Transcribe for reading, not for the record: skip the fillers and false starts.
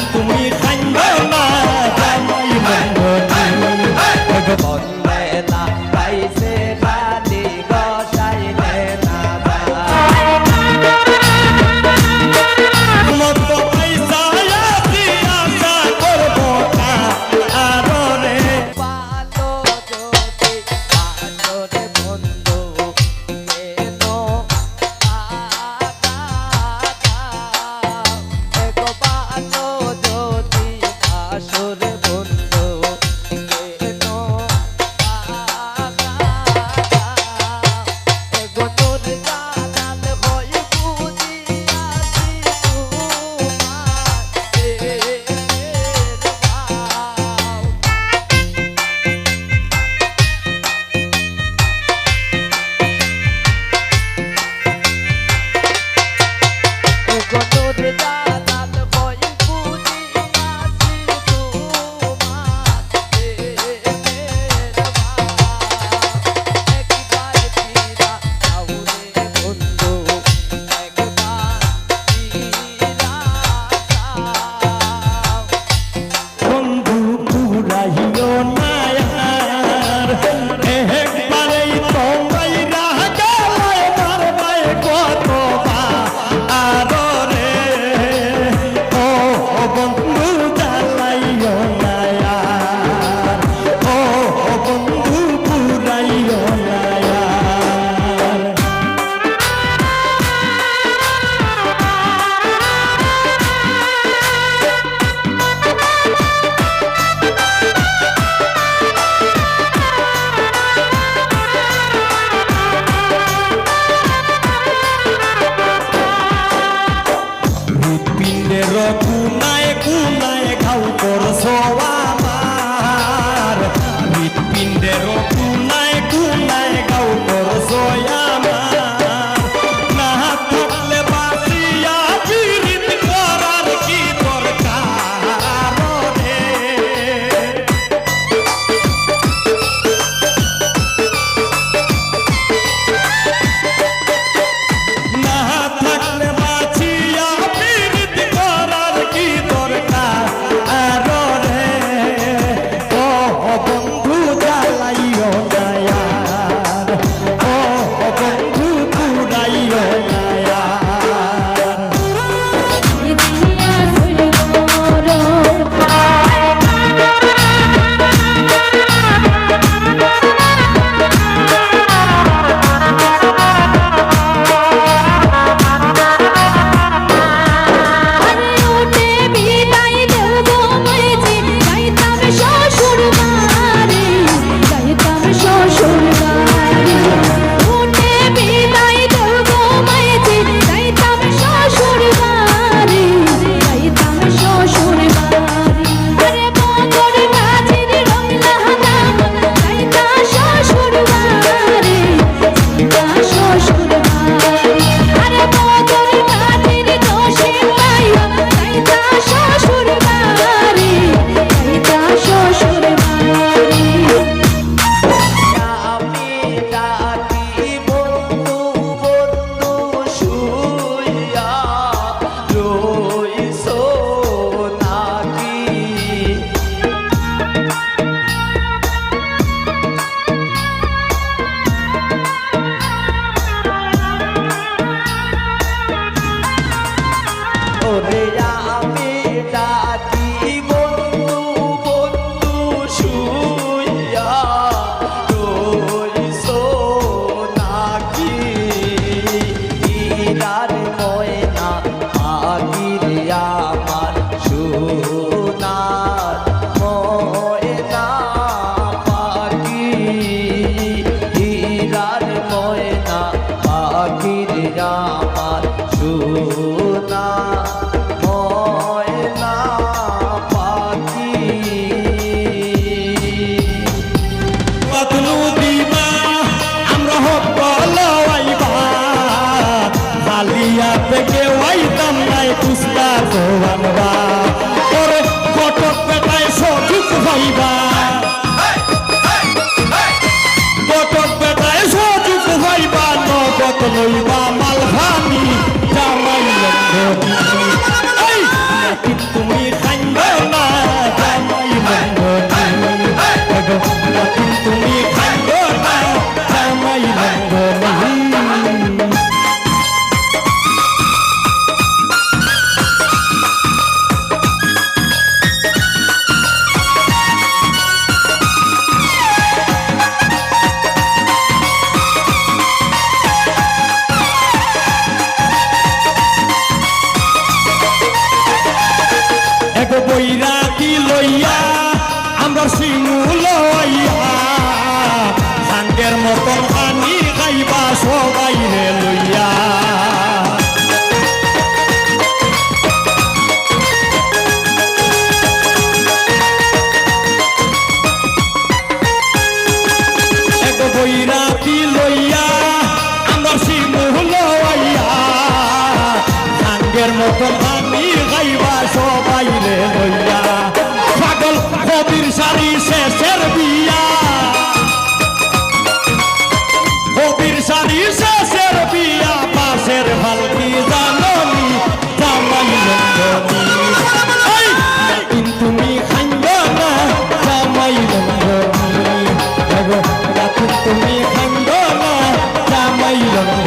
তুমি কান্দো না জামাই মঙ্গলি বললে না পাইছে খালি গসাইলে না মত পয়সা আছি আশা করবো না আরো রে পালো যদি পালো রে বন্ধু কেন এগো পালো যদি আসরে বন্ধু কেন এগো তোর জানাল হই বুঝিয়াছি বন্ধু পুরাইও না আর একবারেই তোমায় রাখা আমার মায়ে কত আরো রে ও বন্ধু জ্বালাইও না আর ও বন্ধু পুরাইও না আর হৃৎপিণ্ডের কুনায় কুনায় ঘাও করছো আমার হৃৎপিণ্ডের কুনায় কুনায় ঘাও করছো আমার না থাকলে বাঁচিয়া পীড়িত করার কি দরকার রে না থাকলে বাঁচিয়া পীড়িত করার কি দরকার আরো রে বৈরাতি লইয়া আমরা শিমুল লইয়া সাঙ্গের মতন হানি গাইবা সবাই রে লইয়া এক বৈরাতি লইয়া আমরা শিমুল লইয়া সাঙ্গের মতন হানি গাইবা সবাই রে লইয়া পাগল কবির সারি শেষের বিয়া কবির সারি শেষের বিয়া পাশের ভালকি জাননি জামাই নন্দনী তুমি খাইব না জামাই নন্দনী তুমি খাইব না জামাই নন্দনী